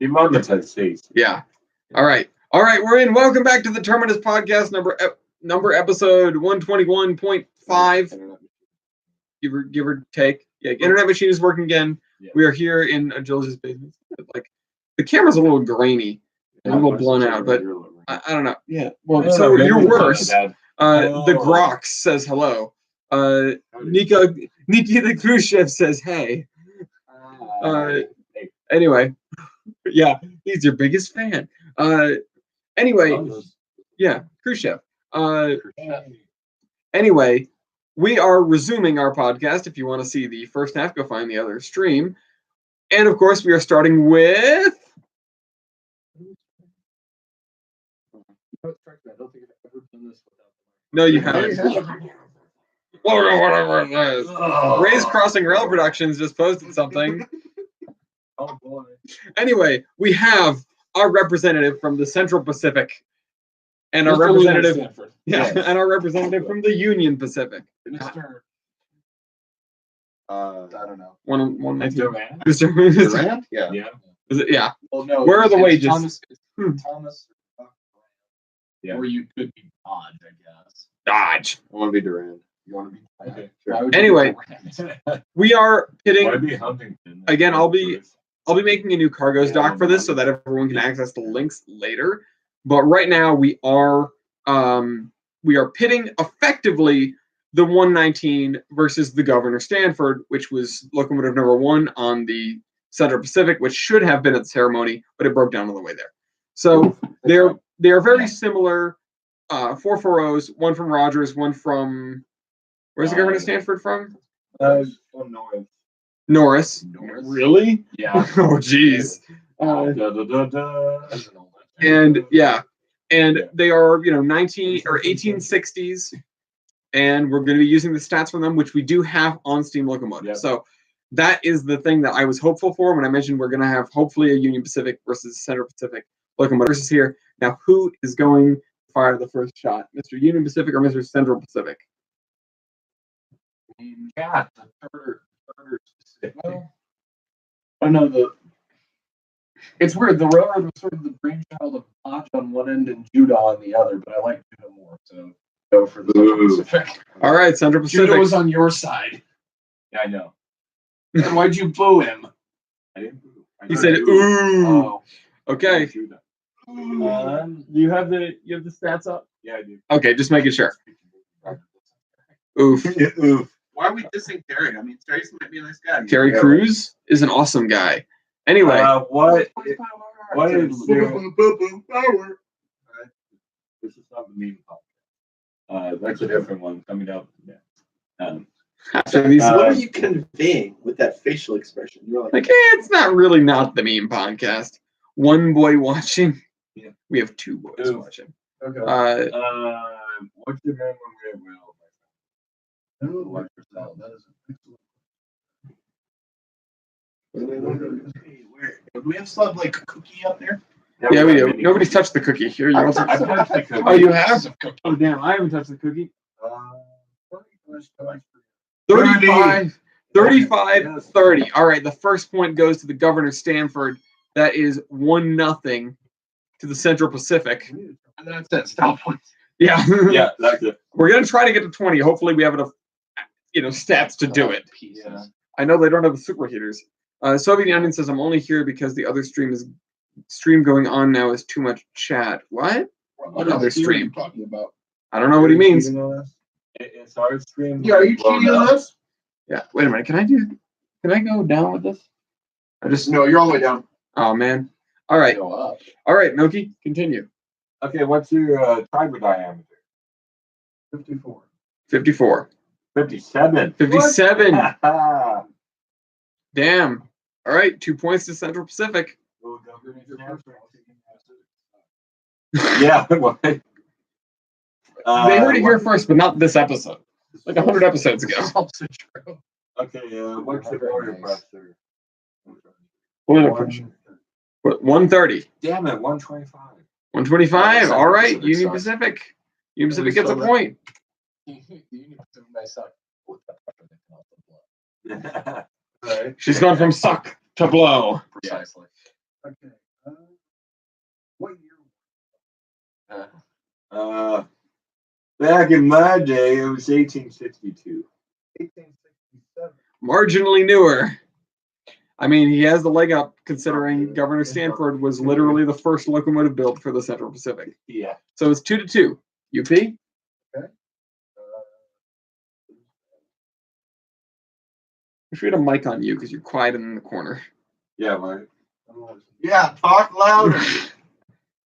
He monetized states. Yeah. All right, we're in. Welcome back to the Terminus podcast, number episode 121.5. Give or take. Yeah, internet machine is working again. Yeah. We are here in Jules' basement. Like, the camera's a little grainy and a little blown out, but I don't know. Yeah. Well, so you're worse. The Grox says hello. Nika the Khrushchev says hey. Anyway, yeah, he's your biggest fan. Anyway, yeah, Khrushchev. Anyway, we are resuming our podcast. If you want to see the first half, go find the other stream. And of course, we are starting with. No, you haven't. Whatever it is. Ray's Crossing Rail Productions just posted something. Oh boy. Anyway, we have our representative from the Central Pacific, and our representative, and our representative from the Union Pacific. Mr. I don't know. Mr. Durant? Yeah. Is it? Yeah. Well, no. Where are the wages? Thomas. Yeah. Or you could be Dodge, I guess. Dodge. I want to be Durant. You want to be? Okay. Sure. Anyway, we are pitting. Be Huntington? Again, I'll be making a new cargoes doc for this so that everyone can access the links later. But right now we are pitting effectively the 119 versus the Governor Stanford, which was locomotive number 1 on the Central Pacific, which should have been at the ceremony, but it broke down on the way there. So they are very similar. 440s, one from Rogers, one from where's the Governor Stanford from? Norris. Really? Yeah. Oh, geez. And yeah, and they are 19 or 1860s, and we're going to be using the stats from them, which we do have on steam locomotives. Yep. So that is the thing that I was hopeful for when I mentioned we're going to have hopefully a Union Pacific versus Central Pacific locomotive versus here. Now, who is going to fire the first shot, Mr. Union Pacific or Mr. Central Pacific? Yeah, the third. Well, I know it's weird. The railroad was sort of the brainchild of Dodge on one end and Judah on the other, but I like Judah more, so go for the Central Pacific. All right, Central Pacific. Judah was on your side. Yeah, I know. Then why'd you boo him? I didn't boo. He said, "Ooh." Oh. Okay. Do you have the stats up? Yeah, I do. Okay, just making sure. Oof. Oof. Why are we dissing Terry? I mean, Terry might be a nice guy. Terry Crews is an awesome guy. Anyway. What is power? This is not the meme podcast. That's a different one coming up. Yeah. After these, what are you conveying with that facial expression? You're like, hey, it's not the meme podcast. One boy watching. Yeah. We have two boys watching. Okay. What's your name when we have real? That is do we still have like a cookie up there? Yeah, we do. Nobody's touched the cookie. Here, you want some? I've touched the cookie. Oh, you have? Oh, damn! I haven't touched the cookie. 35, 30. All right, the first point goes to the Governor Stanford. That is 1-0 to the Central Pacific. And that's it. Stop points. Yeah. Yeah, that's it. We're gonna try to get to 20. Hopefully, we have enough, stats to do it. Yeah. I know they don't have the superheaters. Soviet Union says I'm only here because the other stream going on now is too much chat. What? What other stream? What are you talking about? I don't know what he means. It's our stream. Yeah, are you cheating on us? Yeah. Wait a minute. Can I go down with this? No, you're all the way down. Oh man. All right. Go up. All right, Noki, continue. Okay, what's your triber diameter? 54. 54. 57. 57. Damn. All right, 2 points to Central Pacific. Yeah. Well, they heard it here first, but not this episode. Like 100 episodes ago. Also true. Okay, what's the boiler pressure? Boiler pressure. 130. Damn it, 125. 125. All right, Union Pacific. Union Pacific gets a point. Union Pacific may suck. Right. She's gone from suck to blow. Precisely. Okay. Back in my day, it was 1862. 1867. Marginally newer. I mean, he has the leg up considering Governor Stanford was literally the first locomotive built for the Central Pacific. Yeah. So it's 2-2. UP? Wish we had a mic on you because you're quiet in the corner. Yeah, right. Yeah, talk louder.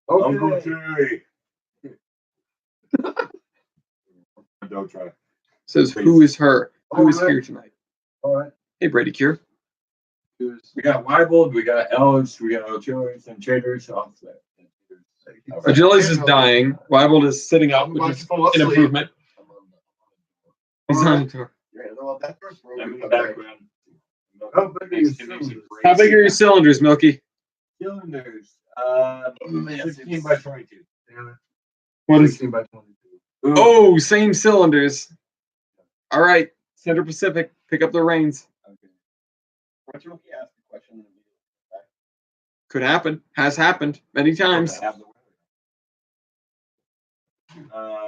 Uncle Okay. Terry. Don't try. Says, who is her? Who is Alright. here tonight? All right. Hey, Brady Cure. We got Weibold, we got Elves, we got Ochillers and Traders offset. Agility's is dying. Weibold is sitting up, which is an improvement. He's on the tour. Yeah, well, that first row I'm in the we covered. background. How big are your Next to me is cylinders? a How big are your cylinders, Milky? Cylinders? Man, 16 by 22. Damn it. What is? 16 by 22. Ooh. Oh, same cylinders. All right, Central Pacific, pick up the reins. Okay. What's your ask the question? Could happen. Has happened many times.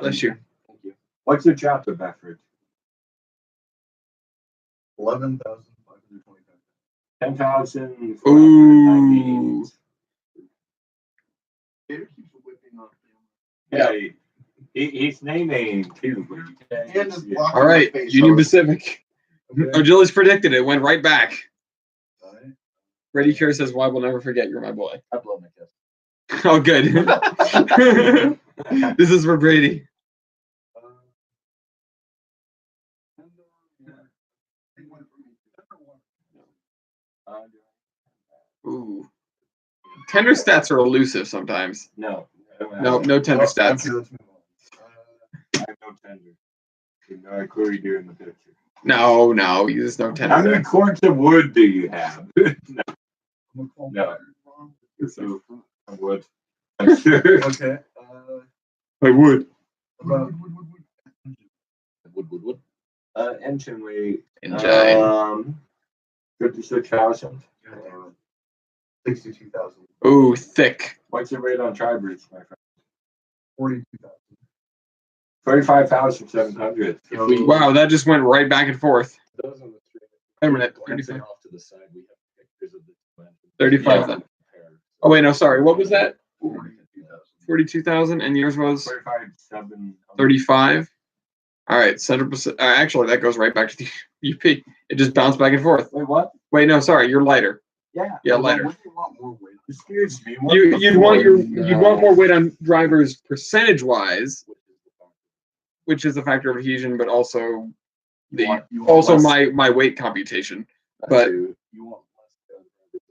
Bless you. Thank you. What's your chapter, Bafford? 11,525. 10,000. Ooh. Gator keeps whipping on Yeah, he's naming too. But you can't And just see it. block- All right, Face Union off. Pacific. Okay. Agility's predicted it. Went right back. All right. Brady Cure says, "Why will never forget you're my boy." I blow my kiss. Oh, good. This is for Brady. Ooh. Tender stats are elusive sometimes. No. No, no tender Okay, stats. let's move on. I have no tender. You know, I clearly do in the picture. No, there's no How tender many stats. cords of wood do you have? I'm gonna call No. back. So, of wood. I'm sure. Okay. I would. About Wood. Engine weight. Enjoy. 56,000. 62,000. Ooh, thick. What's your rate on tri-bridge, my friend? 42,000. 35,700. Wow, that just went right back and forth. Those on the street. Wait a minute. Glancing off to the side, we have pictures of the dimensions. 35. Yeah. Oh wait, no, sorry. What was that? 42,000. 42,000, and yours was 35,700. 35. All right, Central Pacific. Actually, that goes right back to the UP. It just bounced back and forth. Wait, what? Wait, no, sorry. You're lighter. Yeah. Yeah, lighter. Wouldn't you want more weight? Excuse me. You'd want more weight on drivers percentage wise, which is the factor of adhesion, but also You want also less- my weight computation. But you want less.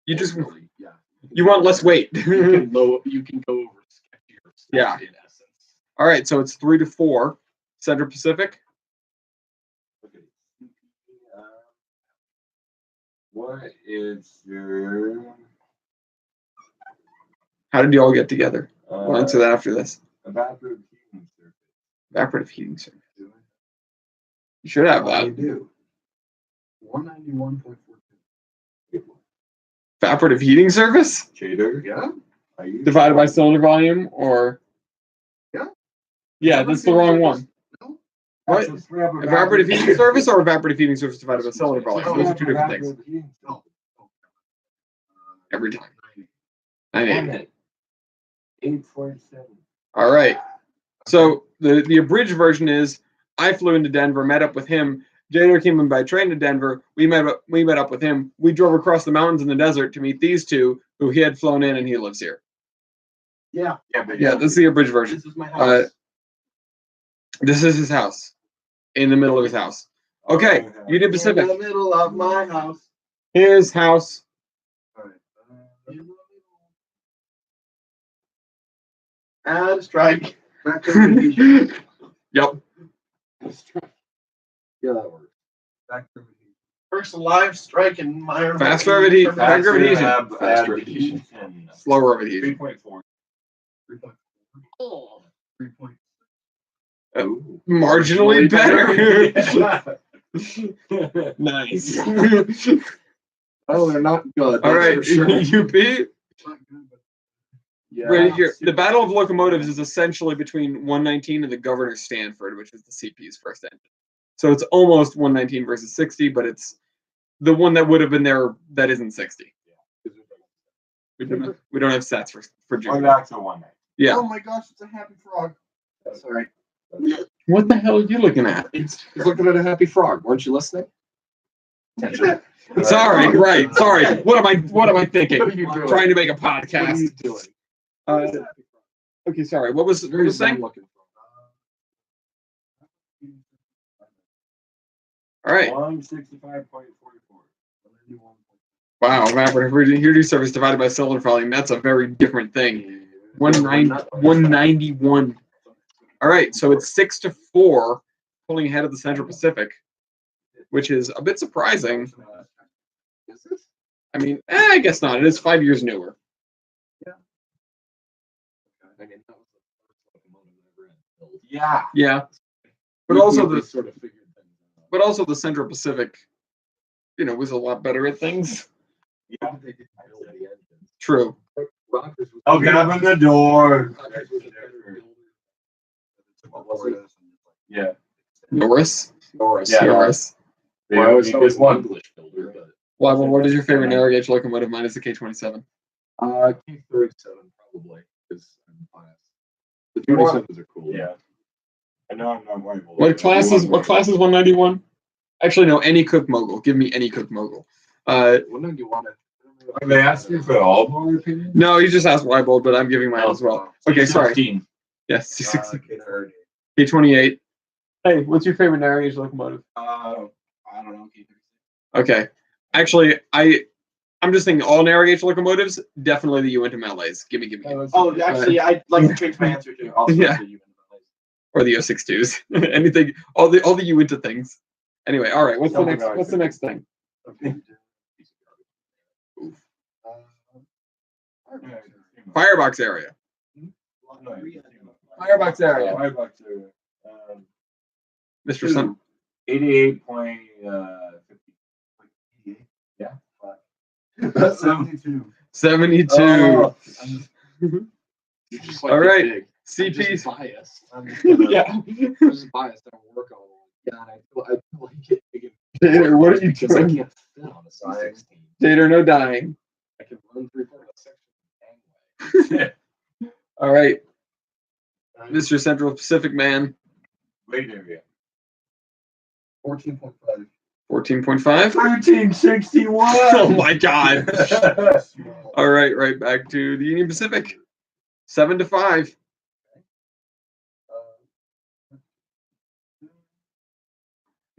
you just Yeah. you want less weight. You can you can go over sketchier stuff Yeah. in essence. All right, so it's 3-4. Central Pacific. Okay. What is your How did you all get together? We'll answer that after this. evaporative heating surface? Evaporative heating service. You should have I that. do. 191.42. Evaporative heating service Chater? Yeah. Are you divided by cylinder volume, or Yeah. Yeah, that's the wrong one. No. What? That's a Evaporative heating service or evaporative heating service divided by cylinder volume? Those are two different things. No. Every time. 90. 980. 847. All right. So the abridged version is I flew into Denver, met up with him. Jader came in by train to Denver. We met up with him. We drove across the mountains in the desert to meet these two who he had flown in, and he lives here. Yeah. Yeah, this is the abridged version. This is my house. This is his house, in the middle of his house. Okay, Union Pacific. In the middle of my house. His house. All right. Add strike. Back to the Yep. Yeah, that works. Back to the First live strike in my Fast gravity- Terminus. fast gravity. Faster adhesion. adhesion. Slower of adhesion. 3.4. 3.4. Oh. 3.6. Marginally better. Yeah. Nice. Oh, they're not good. All right, that's for sure. UP. It's not good, but Yeah. right here, the Battle of Locomotives is essentially between 119 and the Governor Stanford, which is the CP's first engine. So it's almost 119 versus 60, but it's the one that would have been there that isn't 60. We don't have sets for Or Jupiter. back to 1 night. Yeah. Oh my gosh, it's a happy frog. That's all right. What the hell are you looking at? It's looking at a happy frog. Weren't you listening? Sorry, right. Sorry. What am I thinking? What are you doing? Trying to make a What are podcast. you doing? Okay, sorry. What was you saying? Looking All right. 165.44. Wow, Maverick radio service divided by solar volume. That's a very different thing. 191. All right, so it's 6-4, pulling ahead of the Central Pacific, which is a bit surprising. Is this? I mean, I guess not. It is 5 years newer. I mean, that was the first locomotive I ever had built. Yeah. Yeah, but also We the sort of figured things out. but also the Central Pacific, was a lot better at things. Yeah. They didn't build the engines. True. Rogers was Open up the door. Rogers was a better builder. What was it? Yeah. Norris. Norris. Yeah. Norris. They Well, I always thought it was one. an English builder, but Well, what is your favorite narrow gauge locomotive minus the K27? K37 probably because I'm biased. The 27s are cool. Yeah. I know I'm not worried. What class is 191? Actually, no. Any Cook Mogul. Give me any Cook Mogul. 191. Are they asking for all of our opinions? No, you just asked Weibold, but I'm giving mine as well. Okay, sorry. C16. Yes, K30. K28. Hey, what's your favorite narrow gauge locomotive? I don't know. Okay, actually, I'm just thinking all narrow gauge locomotives. Definitely the Uinta Malays. Give me. Oh, actually, I'd like to change my answer to also Yeah. to you. Or the 062s. Anything. All the Uinta things. Anyway, all right. What's the next thing? Okay. Firebox area. Firebox area. Firebox area. Mr. Sun. 88.50. Yeah. 72. 72. Oh. You're just All right. big. I'm CP. just biased. Yeah. I'm just biased. I don't work on it. Yeah, and I feel like it big and Dater, what are you because I doing? can't fit on a C16. Dater, no dying. I can run 3/4 of a section. All right. Mr. Central Pacific man. Great area. 14.5. 14.5. 1361. Oh my God. All right, right back to the Union Pacific. 7-5.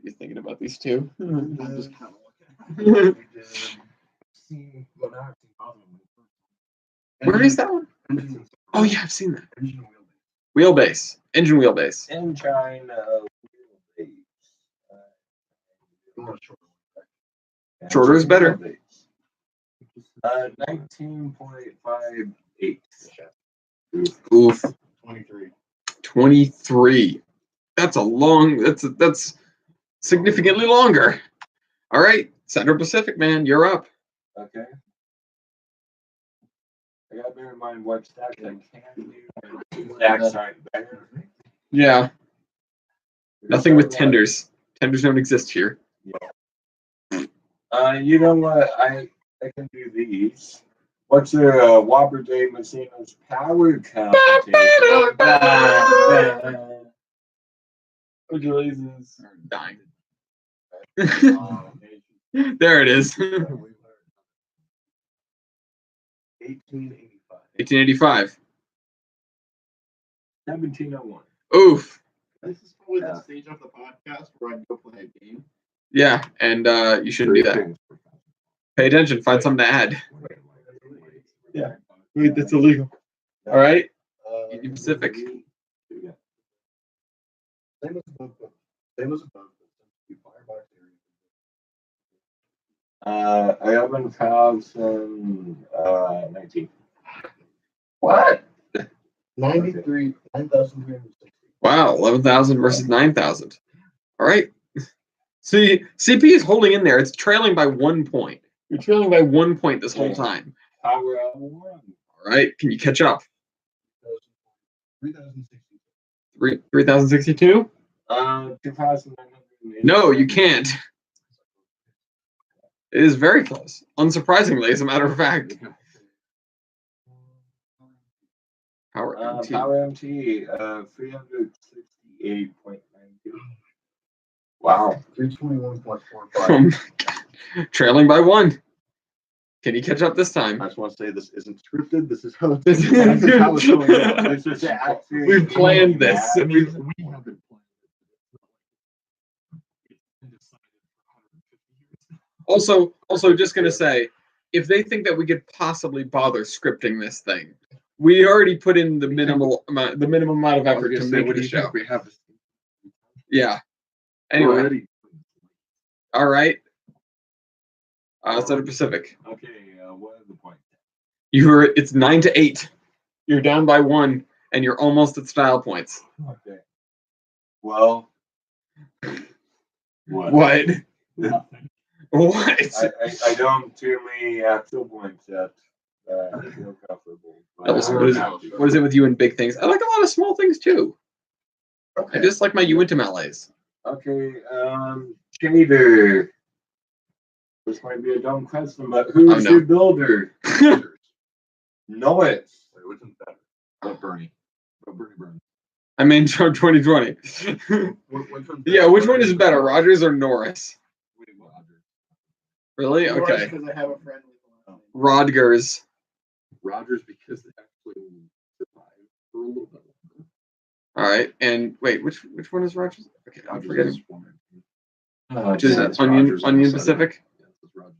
You thinking about these two? I'm just kind of looking. See, well, now I've seen both of them. Where is that one? Engine- Oh yeah, I've seen that. Engine wheelbase. Wheelbase. Engine wheelbase. Engine wheelbase. I'm not sure. Shorter is better. 19.58. Oof. 23. 23. That's significantly longer. All right, Central Pacific man, you're up. Okay. I gotta bear in mind what stacks I can do. Stacks aren't better. Yeah. Nothing with tenders. Tenders don't exist here. You know what? I can do these. What's your Whopper J Messina's power competition? Congratulations. Dying. There it is. 1885. 1885. 1701. Oof. This is probably the stage of the podcast where I go play a game. Yeah, and you shouldn't do that. Pay attention. Find something to add. Yeah. Wait, that's illegal. All right. Union Pacific. Same as above. Same as above. Firebox area. I have 1,019. What? 93, 9,360. Wow, 11,000 versus 9,000. All right. See, CP is holding in there. It's trailing by 1 point. You're trailing by 1 point this whole time. Power of one. All All right, can you catch up? 3,060. 3062? 2,980. No, you can't. It is very close. Unsurprisingly, as a matter of fact. Power MT. Power MT, 368.92. Wow. 321.45. Trailing by 1. Can you catch up this time? I just want to say this isn't scripted. This is how This is how it's going on. This is actually. We've planned this. I mean, we haven't planned it. It's been decided for 150 years. Also, just gonna say, if they think that we could possibly bother scripting this thing, we already put in the minimum amount of effort to make the show. We have this Yeah. Anyway, already. all right. Southern Pacific. Okay, what are the points? It's 9-8. You're down by 1, and you're almost at style points. Okay. Well. What? What? Nothing. What? I don't too many actual points yet. I feel comfortable. What is it with you and big things? I like a lot of small things too. I just like my Uintamales. Okay, Shader. This might be a dumb question, but who's no. your builder? Know it. Wait, which one's better? About Bernie. About Bernie Burns. I mean, 2020. Which one's Yeah, which one is better, Rogers or Norris? Wait, Roger. Really? Okay. Because I have a friend with one. Rodgers. Rogers because they actually survived for a little bit longer. All right. And wait, which one is Rogers? Okay, I'm Rogers forgetting. is one. Which is That's Onion Rogers on the side. Pacific? Yeah, that's Rogers.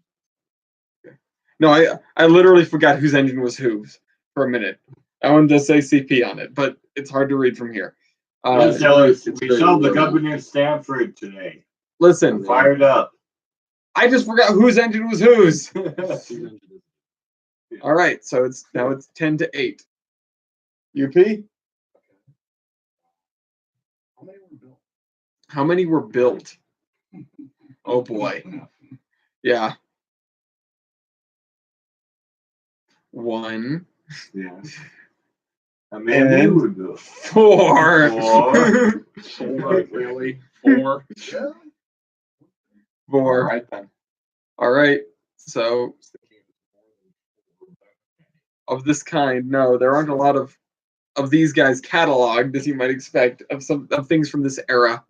No, I literally forgot whose engine was whose for a minute. I wanted to say CP on it, but it's hard to read from here. We sold the low. Governor Stanford today. Listen, Fired up. I just forgot whose engine was whose. His engine is- All right, so it's 10-8. UP? How many were built? How many were built? Oh boy. Yeah. 1, Yeah. I mean, they would do. 4. 4. Really? 4. Yeah. 4. Right then. All right. So of this kind, no, there aren't a lot of these guys cataloged as you might expect of things from this era.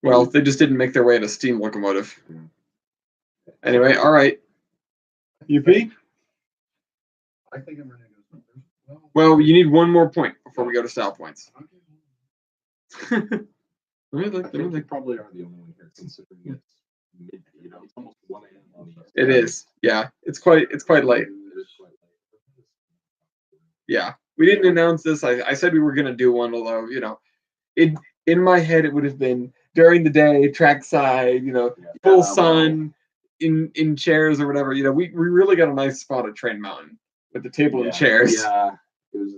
Well, they just didn't make their way in a steam locomotive. Anyway, all right. UP? I think I'm ready to go. Well, you need one more point before we go to style points. Let me I look. think they probably are the only one here, considering it's mid. You know, it's almost 1 a.m. on the East It Coast. is. Yeah, it's quite late. It is quite late. Yeah, we didn't announce this. I said we were gonna do one, although in my head it would have been during the day, trackside, full sun, in chairs or whatever. We really got a nice spot at Train Mountain with the table and chairs. Yeah. It was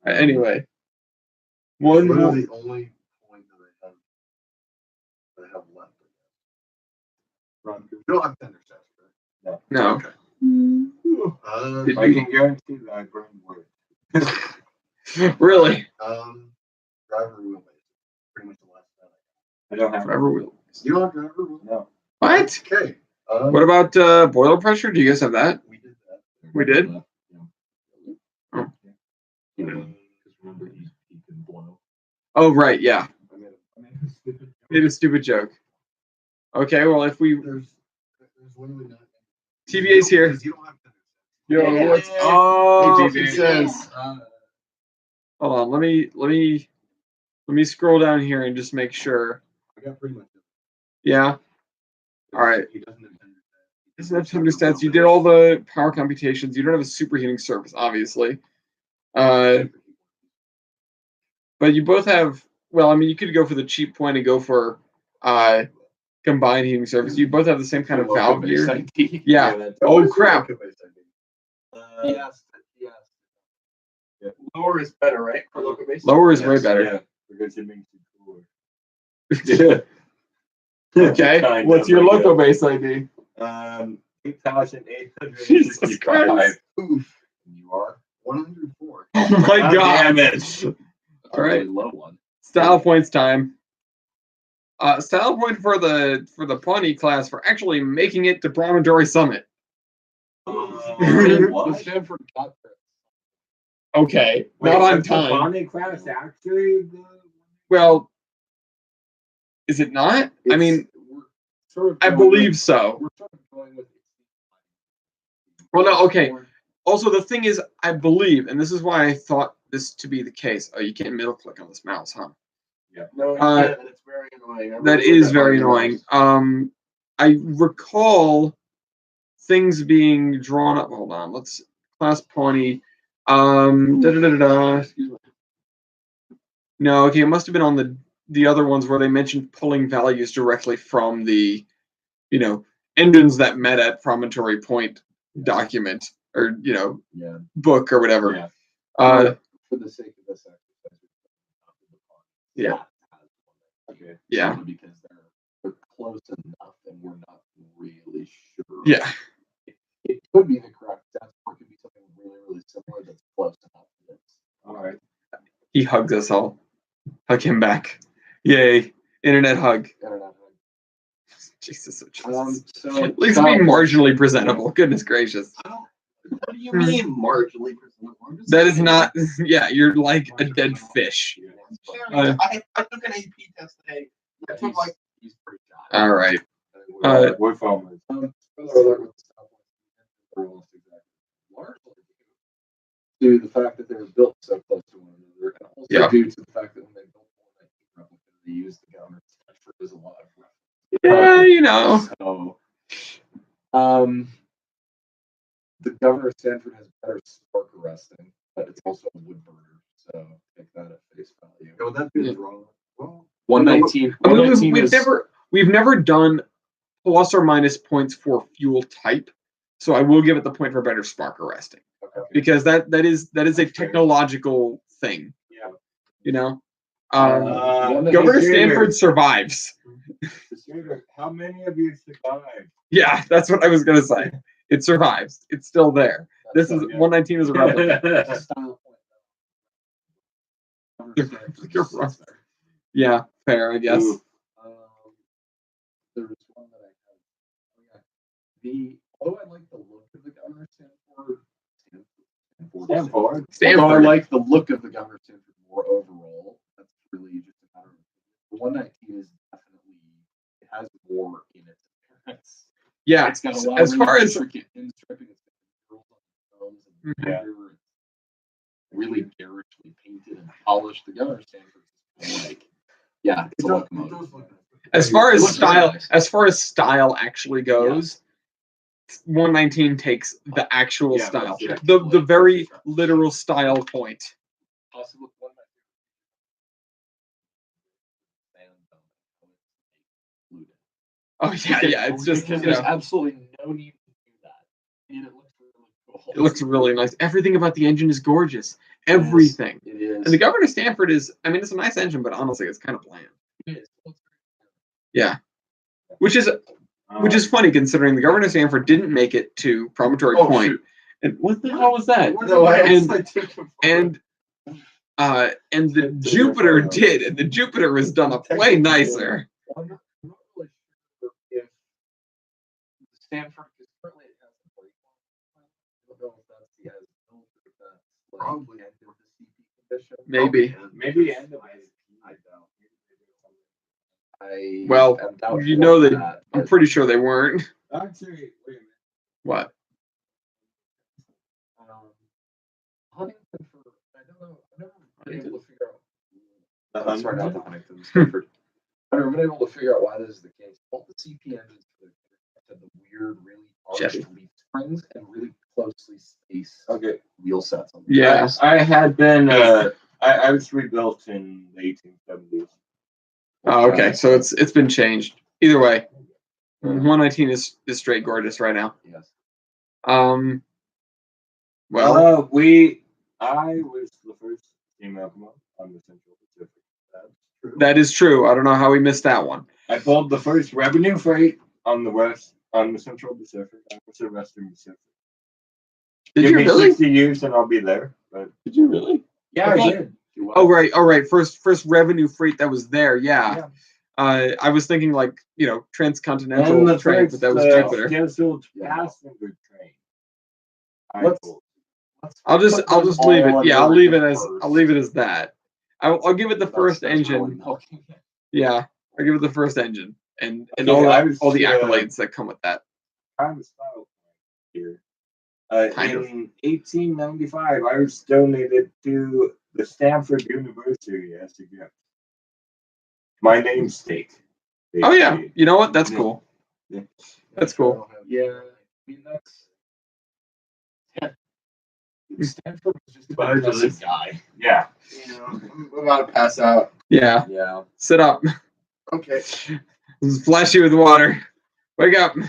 nice. Anyway, one What are more. the only point that I have left? You don't have tender sets, right? No. Okay. Did I can guarantee that I burned work. Really? Driver wheelbase. Pretty much the last time. I don't have Forever wheel. You don't have driver wheelbase? No. What? Okay. What about boiler pressure? Do you guys have that? We did that. We did? Because remember, he can blow. Oh, right. Yeah. I made a stupid. Made a stupid joke. Okay. Well, if we There's literally not. TVA's here. Because you don't have tender sets. Yo, Yeah. what's Oh, He TVA. says. Hold on. Let me scroll down here and just make sure. I got pretty much. Yeah. All right. He doesn't have tender sets. Doesn't have tender stats. You did all the power computations. You don't have a superheating surface, obviously. But you both have. Well, I mean, you could go for the cheap point and go for combined heating surface. You both have the same kind of valve gear. Yeah. that's Oh crap. Yes. Lower is better, right? For local base. Lower is way better. Yeah, because it makes it cooler. Okay. Kind What's of, your I local guess. base ID? 8,865. Jesus Christ. Oof. And you are 104. Oh my God god. damn it. That's a All right. really low one. Style points time. Style point for the Pawnee class for actually making it to Promontory Summit. The What? Stanford got there. Okay, Wait, not on was the time. Bonnie class actually the... Well, is it not? I mean, We're sort of I going believe with- so. We're sort of going with. Well, no, okay. Also, the thing is, I believe, and this is why I thought this to be the case. Oh, you can't middle click on this mouse, huh? No, you Uh, can't, and it's very annoying. I That really is look at very my annoying. mouse. I recall things being drawn up. Hold on, let's class Pawnee. Excuse me. No, okay, it must have been on the other ones where they mentioned pulling values directly from the, engines that met at Promontory Point document or Yeah. book or whatever. Yeah. For the sake of this exercise, Yeah. Okay. Yeah. Simply because they're close enough, and we're not really sure. Yeah. It could be the correct test, or it could be something really, really similar that's close enough. All right. He hugs us all. Hug him back. Yay! Internet hug. Internet. Jesus. So At least be marginally presentable. Goodness gracious. What do you mean marginally presentable? I'm just That is saying. not. Yeah, you're like a dead fish. Yeah, I took an AP test today. I took like He's pretty shy. All right. We're farmers. Spoiler alert with the stop loss, they're almost exactly largely due to the fact that they were built so close to one another, and also Yeah. due to the fact that when they built one, they used the government for as a lot of Yeah, So, the governor of Stanford has better spark arresting, but it's also a wood burner. So take that at face value. would that be Yeah. a draw? Well, 119. I mean, 119 we've never done plus or minus points for fuel type, so I will give it the point for better spark arresting Okay. because that is a technological thing. Yeah. Governor Stanford survives. How many of you survived? Yeah, that's what I was gonna say. It survives. It's still there. This is 119 is a replica. Style point. Yeah, fair, I guess. Ooh. There was one that I had. Oh, yeah. Although I like the look of the governor Stanford. Although I like the look of the governor Stanford more overall. That's really just a matter of the 119 is definitely it has more in its appearance. Yeah, It's got a lot as of far really as intricate pinstriping. It's got girls on the thumbs and Yeah. hair. Really garishly painted and polished. The governor Stanford is like, yeah, it's a locomotive. as far It as looks very style, nice. as far as style actually goes, 119 takes the actual Yeah, style, that's the very literal style point. Possibly one of Oh yeah, it's just because there's absolutely no need to do that, and it looks really cool. it looks really nice. Everything about the engine is gorgeous. Everything. It is. And the Governor Stanford is, I mean, it's a nice engine, but honestly, it's kind of bland. It is. Yeah, which is funny considering the Governor Stanford didn't make it to Promontory Point. Shoot. And what the hell was that? No, And the Jupiter did, and the Jupiter was done up way nicer. I'm not really sure if Stanford is currently it has a break. I don't know if that's the as built or if that's like Probably. end of the CP condition. Maybe. end of it. I don't. I Well, am doubtful you know of that I'm but, pretty sure they weren't. Actually, wait a minute. What? Huntington for I don't know. I've never been able to figure out. The Sorry, not the Huntington? Huntington. Stanford. I've never been able to figure out why this is the case. All the CP engines had the weird, really arched leaf springs and really closely spaced wheel sets on them. Yeah. I had been. I was rebuilt in the 1870s. Oh, okay. So it's been changed. Either way, 119 is straight gorgeous right now. Yes. Well, I was the first female come on the Central Pacific. That's true. that is true. I don't know how we missed that one. I pulled the first revenue freight on the Central Pacific. I was the Western Pacific. Did Give you me really? 60 years and I'll be there. But Did you really? yeah, Okay. I did. Oh right, all right. First revenue freight that was there. Yeah. I was thinking like And transcontinental the train, first but that was Jupiter. scheduled passenger train. I Let's- pulled. I'll just leave it. Yeah, I'll leave it as first. that. I'll give it the first engine. Yeah, I'll give it the first engine and Okay, all the accolades that come with that. Kind of style here. Kind of. In 1895, I was donated to the Stanford University as a gift. My namesake. Oh yeah, basically. you know what? That's cool. Yeah. That's cool. Yeah, I mean that's. Stanford was just a But it's progressive just- guy. Yeah. I'm about to pass out. Yeah, Yeah. sit up. Okay. Flash you with water. Wake up. The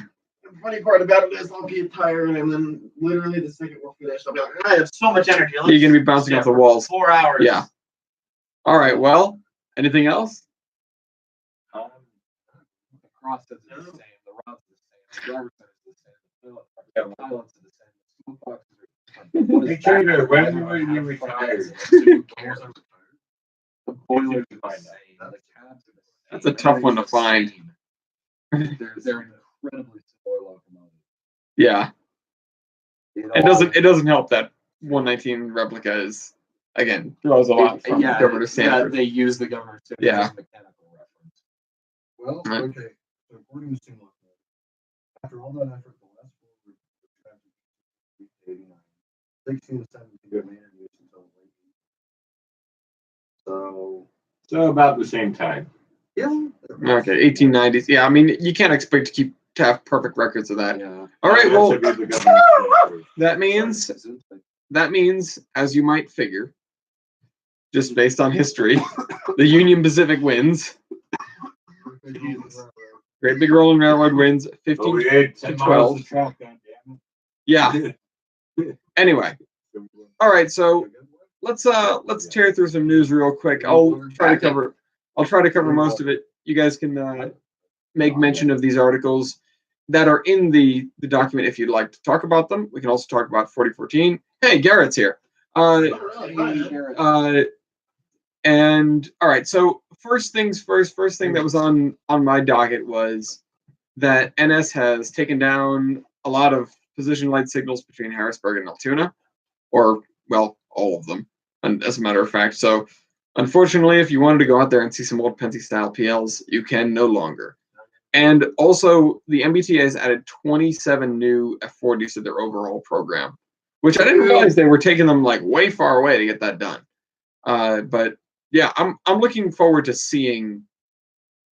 funny part about it is I'll get tired, and then literally the second we're finished, I'll be like, I have so much energy. Let's You're gonna be bouncing off the walls. 4 hours. Yeah. All right. Well, anything else? The cross is the same. The rod's the same. The driver's side is the same. The pilots are the same. The smoke boxes are. Hey, Trader, when were you retired? The boilers are the Find same. out. The cabs are the same. That's a tough one to find. They're incredibly similar locomotives. Yeah. It doesn't help that 119 replica is again draws a lot from Governor Stanford. they use the governor standard Yeah. as a mechanical reference. Well, Right. okay. So according to Steam after all that effort, the last four were trapped in 89. 16 to 17 got introduced until late. So about the same time. Yeah. Okay, 1890s. Yeah, I mean you can't expect to have perfect records of that. Yeah. All right. That's Well, a good government. that means, as you might figure, just based on history, the Union Pacific wins. Great Big Rolling Railroad wins 15 we ate 10 to miles 12. of track, goddammit. Yeah. Anyway. All right. So let's tear through some news real quick. I'll try to cover most of it. You guys can make mention of these articles that are in the document if you'd like to talk about them. We can also talk about 4014. Hey, Garrett's here. And all right, so first things first. First thing that was on my docket was that NS has taken down a lot of position light signals between Harrisburg and Altoona, or well, all of them, and as a matter of fact. So, unfortunately, if you wanted to go out there and see some old Penty style PLs, you can no longer. And also, the MBTA has added 27 new F40s to their overall program, which I didn't realize they were taking them like way far away to get that done. But yeah, I'm looking forward to seeing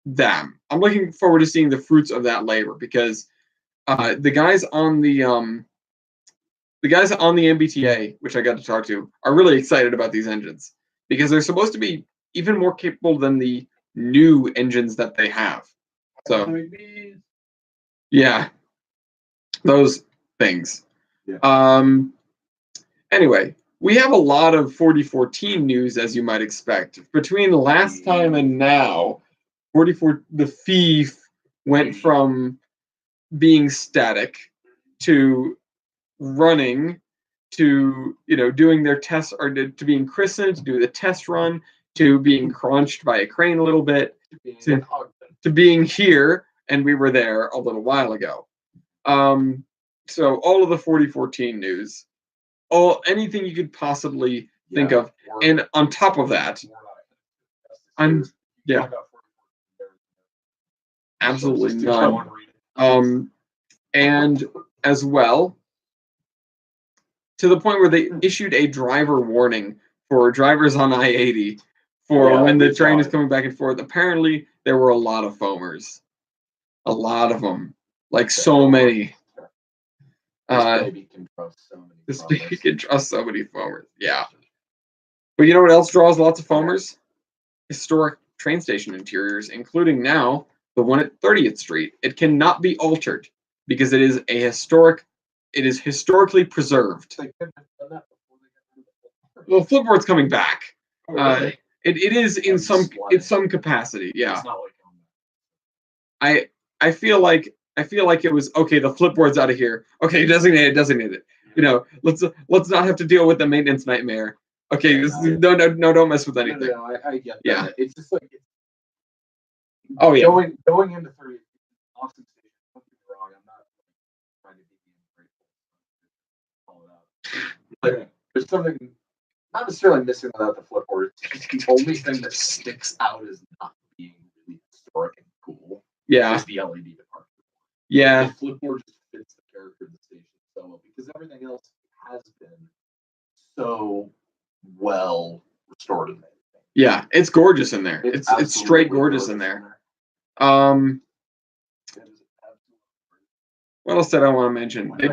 them. I'm looking forward to seeing the fruits of that labor because the guys on the MBTA, which I got to talk to, are really excited about these engines because they're supposed to be even more capable than the new engines that they have. So yeah, those things. Yeah. Anyway, we have a lot of 4014 news, as you might expect. Between last time and now, the Thief went from being static to running to doing their tests, or to being christened, to do the test run, to being crunched by a crane a little bit, to being here, and we were there a little while ago. So all of the 4014 news, anything you could possibly think of, and on top of that, absolutely none. And as well, to the point where they issued a driver warning for drivers on I-80 for when the train is coming back and forth. Apparently, there were a lot of foamers. A lot of them. Like so many. This baby can trust so many. This baby can trust so many foamers. Yeah. But you know what else draws lots of foamers? Historic train station interiors, including now the one at 30th Street. It cannot be altered because it is historically preserved. Well, Flipboard's coming back. It is in some capacity, yeah. I feel like it was okay. The flipboard's out of here. Okay, designate it. You know, let's not have to deal with the maintenance nightmare. Okay, no, don't mess with anything. No, I get that. Yeah. It's just like Oh yeah. going into 30. Awesome station. Don't get me wrong. I'm not trying to be ungrateful. Call it out. But there's something not necessarily missing without the flipboard. The only thing that sticks out as not being really historic and cool Yeah. is the LED department. Yeah. The flipboard just fits the character of the station so well because everything else has been so well restored and everything. Yeah, it's gorgeous in there. It's straight absolutely gorgeous in there. What else did I want to mention? They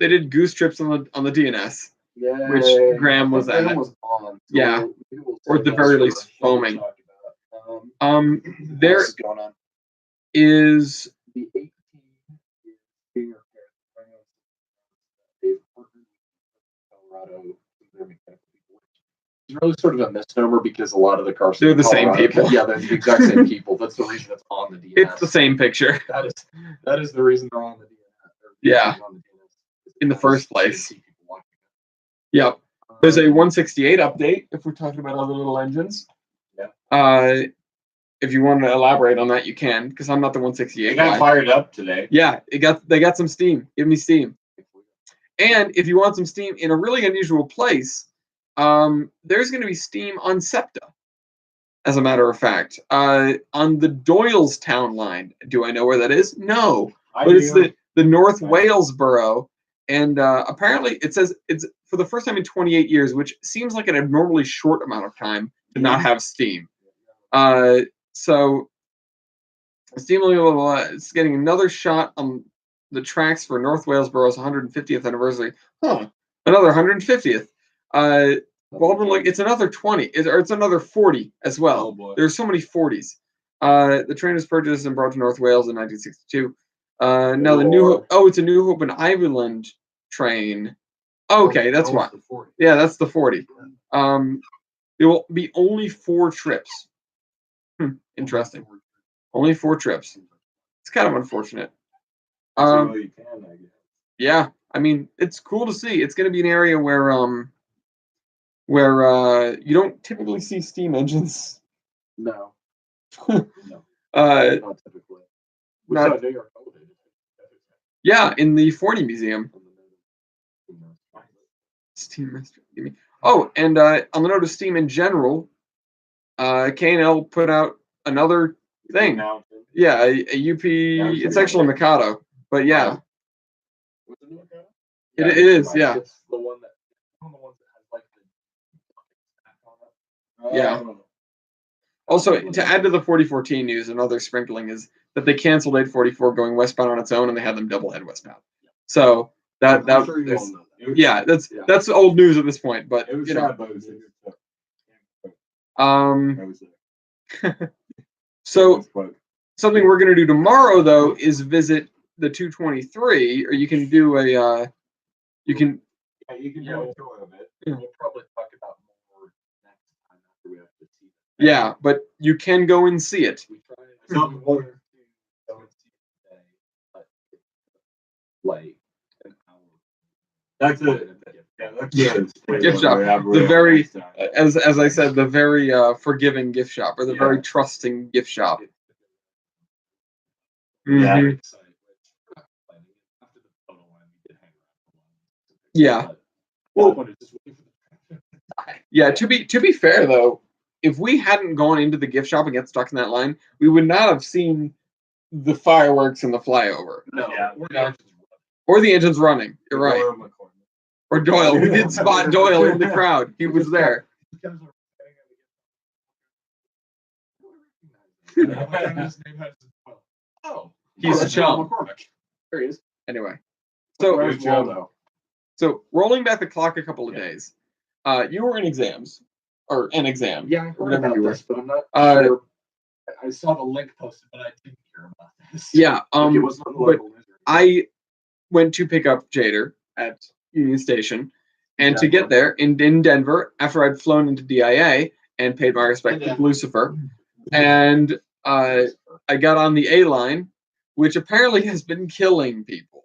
did goose trips on the DNS, Yeah, which Graham was at. on. Yeah. Or at the very least foaming. There What's going on? is The 18 is being repaired. They've partnered with Colorado. Their mechanical people. It's really sort of a misnomer because a lot of the cars They're the same people. Yeah, they're the exact same people. That's the reason it's on the DNS. it's the same picture. That is the reason they're on the DNS. Yeah. In the first place. Yep. There's a 168 update if we're talking about other little engines. Yeah. If you want to elaborate on that, you can, because I'm not the 168 It got guy. fired up today. Yeah, they got some steam. Give me steam. And if you want some steam in a really unusual place, there's going to be steam on SEPTA. As a matter of fact, on the Doylestown line. Do I know where that is? No, but it's the North Wales borough, and apparently it says it's for the first time in 28 years, which seems like an abnormally short amount of time to not have steam. So Steam is getting another shot on the tracks for North Wales Borough's 150th anniversary. Huh. Another 150th. Baldwin, it's another 20, or it's another 40 as well. Oh, There's so many 40s. The train was purchased and brought to North Wales in 1962. Now the it's a New Hope and Ireland train. Okay, that's why. Yeah, that's the 40. There will be only 4 trips. Interesting. Only 4 trips. It's kind of unfortunate. Yeah, I mean, it's cool to see. It's going to be an area where you don't typically see steam engines. No. Not typically. Yeah, in the 40 museum. Steam Master. Oh, and on the note of steam in general, K&L put out another thing. Yeah, a UP. It's actually Mikado, but yeah. It is, yeah. It's the one that has like the. Yeah. Also, to add to the 4014 news, another sprinkling is that they canceled 844 going westbound on its own, and they had them double head westbound. So that's old news at this point. But you know, so something we're going to do tomorrow though is visit the 223, or you can do a you can go into it a bit. We'll probably talk about more next time after we have to see it. Yeah, but you can go and see it. We try and go and see it today, but like an hour. That's it. Yeah, that's Gift shop. The very, as I said, the very forgiving gift shop, or the very trusting gift shop. Mhm. Yeah. Well, yeah. To be fair though, if we hadn't gone into the gift shop and get stuck in that line, we would not have seen the fireworks and the flyover. No. Or the engines running. You're right. Or Doyle. We did spot Doyle in the crowd. He was there. Oh, He's a chum. There he is. Anyway. So rolling back the clock a couple of days. You were in exams. Or an exam. Yeah, I heard about this, but I'm not sure. I saw the link posted, but I didn't hear about this. Yeah. It was not but I went to pick up Jader at Union Station, and to get there in Denver after I'd flown into DIA and paid my respect to Lucifer, and I got on the A line, which apparently has been killing people.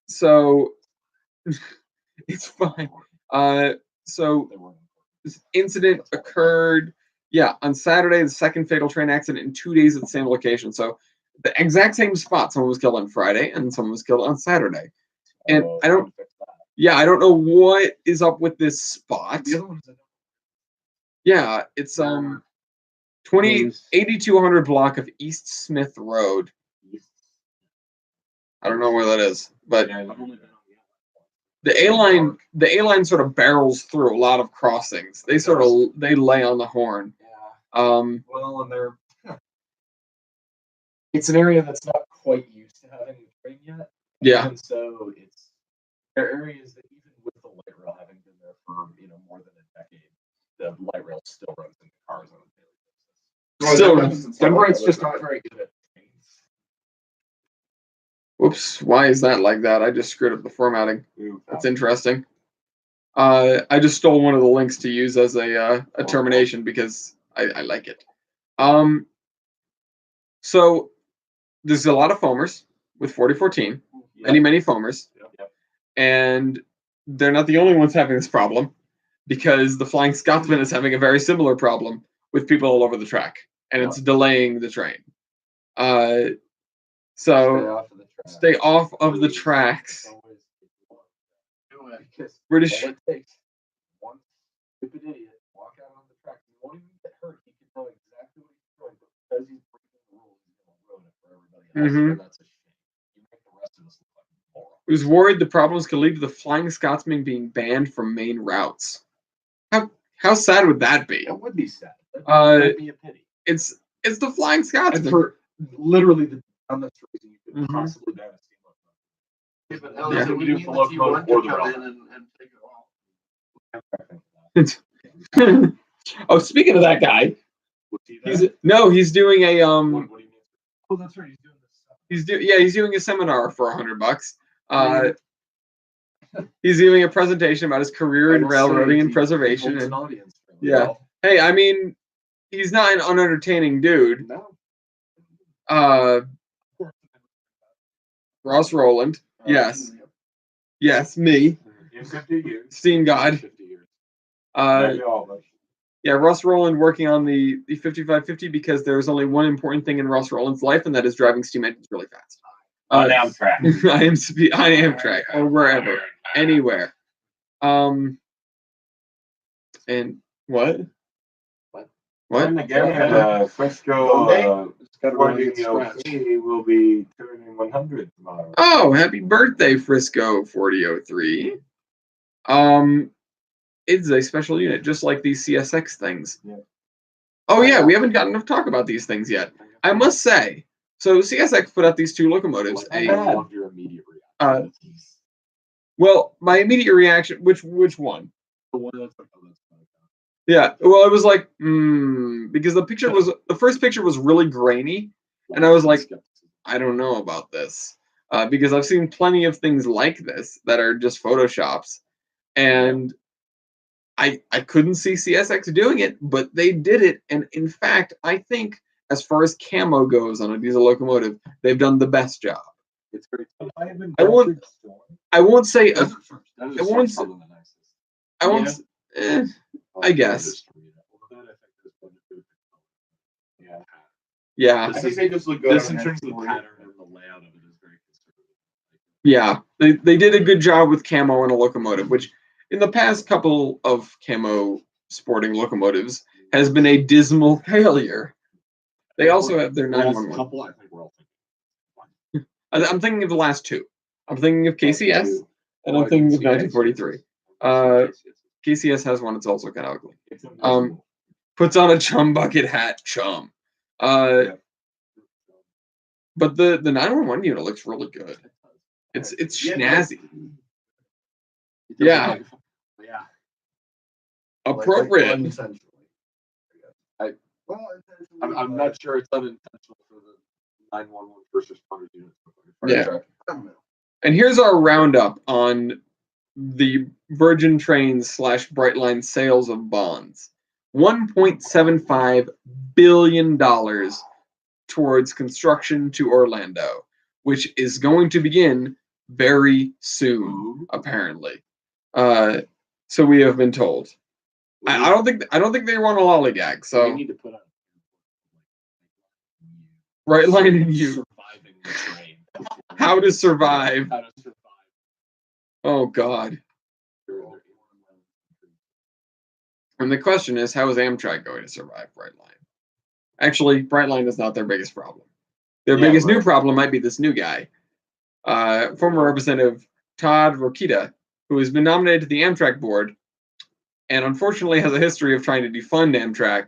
So it's fine. So this incident occurred, on Saturday, the second fatal train accident in 2 days at the same location. So the exact same spot. Someone was killed on Friday and someone was killed on Saturday. And I don't know what is up with this spot. Yeah, it's 8200 block of East Smith Road. I don't know where that is, but the A line sort of barrels through a lot of crossings. They lay on the horn. Well, and it's an area that's not quite used to having a train yet. Yeah. And so there are areas that even with the light rail having been there for more than a decade, the light rail still runs into cars on a daily basis. Denver's just not very good at trains. Whoops, why is that like that? I just screwed up the formatting. That's interesting. I just stole one of the links to use as a termination because I like it. So there's a lot of foamers with 4014, many foamers, and they're not the only ones having this problem, because the Flying Scotsman is having a very similar problem with people all over the track, and it's delaying the train. So stay off of the tracks. British. All it takes one stupid idiot walk out on the track. He won't even get hurt. He can know exactly what he's doing, but because he's breaking the rules, he's going to ruin it for everybody else. And that's a shame. You make the rest of us look like morons. He was worried the problems could lead to the Flying Scotsman being banned from main routes. How sad would that be? It would be sad. That would be a pity. It's the Flying Scotsman. And for literally the dumbest reason you could possibly ban a steam locomotive. Yeah, but Yeah. we Do need for the locomotive T1 or to the come rail. in and take it all. Oh, speaking of that guy, he's doing a What do you mean? Oh, that's right. He's doing this stuff. he's doing a seminar for $100. He's giving a presentation about his career in railroading and preservation. Holds And an audience yeah. well. Hey, I mean, he's not an unentertaining dude. No. Ross Rowland, yes, me, In 50 years. Steam God. 50 years. Maybe all of us. Yeah, Ross Rowland working on the 5550 because there's only one important thing in Ross Rowland's life, and that is driving steam engines really fast. On Amtrak. I am track or wherever, anywhere. And what? And again, Frisco will be turning 100 tomorrow. Oh, happy birthday, Frisco 4003. It's a special unit, just like these CSX things. Yeah. Oh yeah, we haven't gotten enough talk about these things yet. I must say, so CSX put out these two locomotives. Your immediate reaction. Well, my immediate reaction, which one? The one that's like, oh, that's fine. Yeah, well, it was like, because the first picture was really grainy, and I was like, I don't know about this, because I've seen plenty of things like this that are just photoshops, and I couldn't see CSX doing it, but they did it, and in fact, I think as far as camo goes on a diesel locomotive, they've done the best job. It's very tough. I won't say That is I won't probably the nicest. I won't. I guess. Yeah. Yeah. I think they just look good. This on in terms of the X40. pattern and the layout of it is very conservative. Yeah. They did a good job with camo in a locomotive, which in the past couple of camo sporting locomotives has been a dismal failure. They also have their 911. Couple, I think we're all thinking. I'm thinking of the last two. I'm thinking of KCS and I'm thinking of 1943. KCS has one. It's also kind of ugly. Puts on a chum bucket hat, chum. But the 911 unit looks really good. It's snazzy. Yeah. Yeah. Appropriate. Unintentionally. I'm not sure it's unintentional for the 911 first responder units. Yeah. And here's our roundup on the Virgin Trains / Brightline sales of bonds. $1.75 billion towards construction to Orlando, which is going to begin very soon, apparently. So we have been told. I don't think they want a lollygag. So we need to put on right line in you. surviving the train. How to survive. How to survive. Oh God. And the question is, how is Amtrak going to survive Brightline? Actually, Brightline is not their biggest problem. Their biggest new problem might be this new guy, former Representative Todd Rokita, who has been nominated to the Amtrak board, and unfortunately has a history of trying to defund Amtrak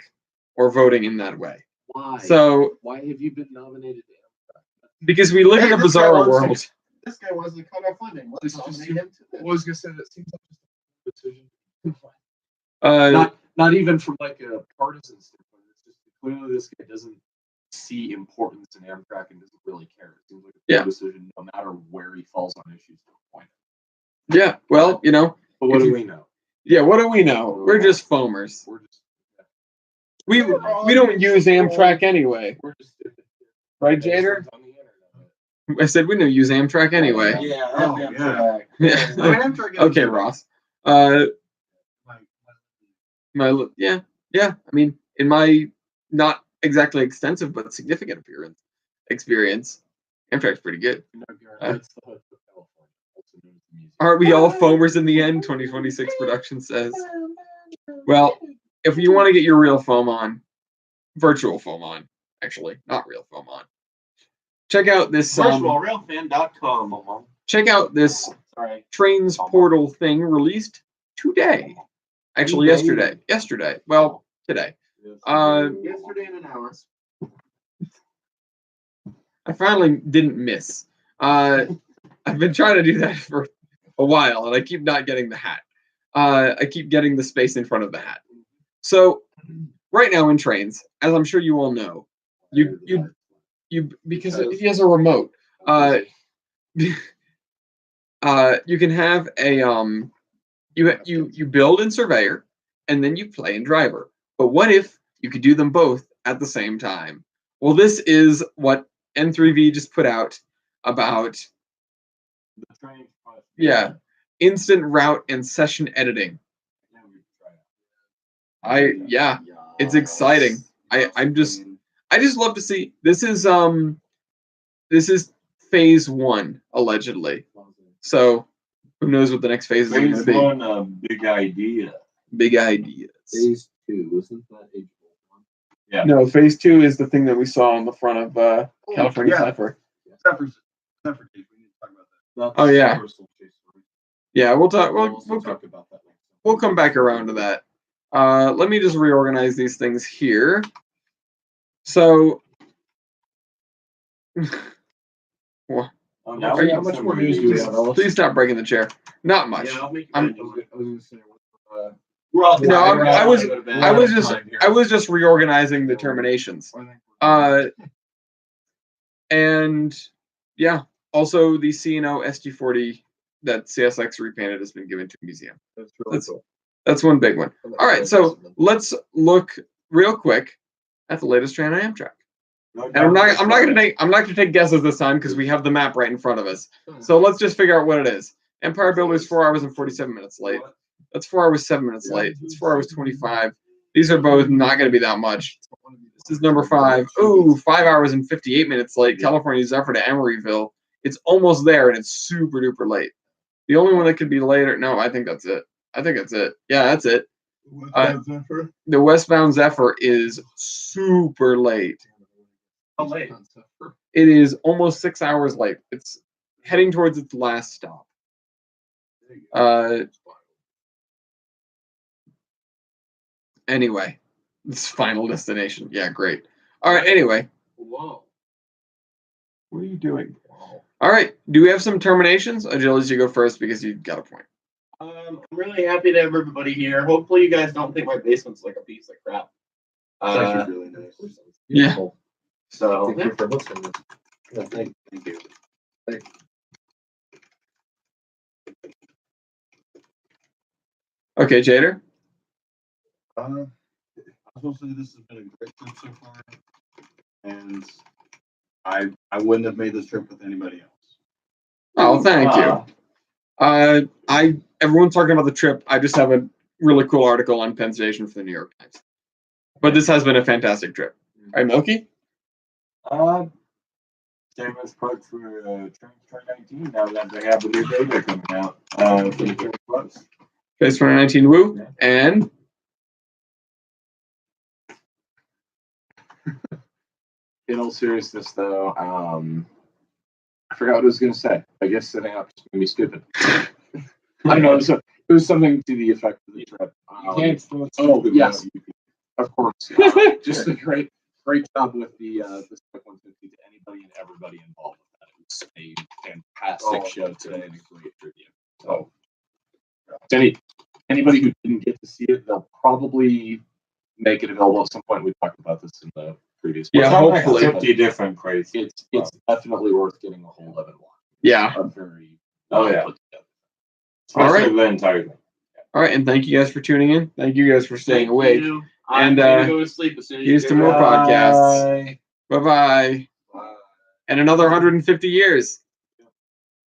or voting in that way. Why? So, why have you been nominated to Amtrak? because we live in a Hey, this guy bizarre wants to- world. This guy wants to cut off funding. Let's This is nominate him to this. I was gonna say that seems like just a decision. Not even from like a partisan standpoint. It's just clearly this guy doesn't see importance in Amtrak and doesn't really care. It seems like a Yeah. decision, no matter where he falls on issues to a point. Yeah, well, you know. But what do we know? Yeah, what do we know? We're just foamers. We're just We don't use Amtrak anyway, we're just right, Jader? on the internet. I said we don't use Amtrak anyway. Yeah, Oh, Amtrak. Yeah. Okay, Ross. Yeah. I mean, in my not exactly extensive but significant experience, Amtrak's pretty good. That's the hood of California, also known as the museum. Aren't we all foamers in the end? 2026 production says. Well, if you want to get your real foam on, virtual foam on, actually, not real foam on. Check out this. Virtualrealfan.com. Check out this Sorry. Trains portal thing released today. Actually, yesterday. Well, today. Yesterday in an hour. I finally didn't miss. I've been trying to do that for a while, and I keep not getting the hat. I keep getting the space in front of the hat. So right now in Trains, as I'm sure you all know, you because he has a remote. You can have a you build in Surveyor, and then you play in Driver. But what if you could do them both at the same time? Well, this is what N3V just put out about The train. instant route and session editing. It's exciting. I just love to see this is phase 1 allegedly. So who knows what the next phase is going to Phase be? one, big idea. Big ideas. Phase 2, isn't that age one? Yeah. No, phase 2 is the thing that we saw on the front of California yeah. Cypher. Except for we need to talk about that. That's Oh, yeah. personal case story. Yeah, we'll talk. We'll We'll talk about that next time. we'll come back around to that. Let me just reorganize these things here. So, well, Now Are you- how much more news do we have, Ellis? please stop breaking the chair. Not much. Yeah, I'll make you I'm- guys do it. I was gonna say, We're all No, I was time here. I was just reorganizing the terminations. And yeah, also the C&O SG40 that CSX repainted has been given to a museum. That's really That's- cool. That's one big one. All right, so let's look real quick at the latest train on Amtrak. And I'm not gonna take guesses this time because we have the map right in front of us. So let's just figure out what it is. Empire Builders 4 hours and 47 minutes late. That's 4 hours 7 minutes late. It's 4 hours 25. These are both not going to be that much. This is number 5. Ooh, 5 hours and 58 minutes late. California Zephyr to Emeryville. It's almost there and it's super duper late. The only one that could be later. No, I think that's it. Yeah, that's it. The westbound Zephyr is super late. How late? It is almost 6 hours late. It's heading towards its last stop. Anyway, this final destination. Yeah, great. All right. Anyway, Whoa. what are you doing? All right. Do we have some terminations? Agilities, you go first because you got a point. I'm really happy to have everybody here. Hopefully, you guys don't think my basement's like a piece of crap. It's actually really nice. Yeah. So, Thank you for hosting this. Yeah, thank you. Okay, Jader. I was going to say this has been a great trip so far, and I wouldn't have made this trip with anybody else. Oh, thank you. Everyone's talking about the trip. I just have a really cool article on Penn Station for the New York Times. But this has been a fantastic trip. All right, Milky? Same as part for Terminus 2019. Now that they have the new data coming out for the Terminus Plus. Phase 2019 Woo. Yeah. And In all seriousness, though, I forgot what I was going to say. I guess setting up is going to be stupid. I don't know. It was something to the effect of the trip. Oh, yes. Of course. Just a great job with the Spec 150 to anybody and everybody involved with that. It was a fantastic show today and a great trivia. So, anybody who didn't get to see it, they'll probably make it available at some point. We talked about this in the previous. Yeah, hopefully. 50 different crates. It's definitely worth getting a hold of and watching. yeah. A very Oh, yeah. put together. Especially All right. the entire thing. All right, and thank you guys for tuning in. Thank you guys for staying awake. I'm And, gonna go to sleep as soon as here's you to get more ready. podcasts. Bye-bye. Wow. And another 150 years.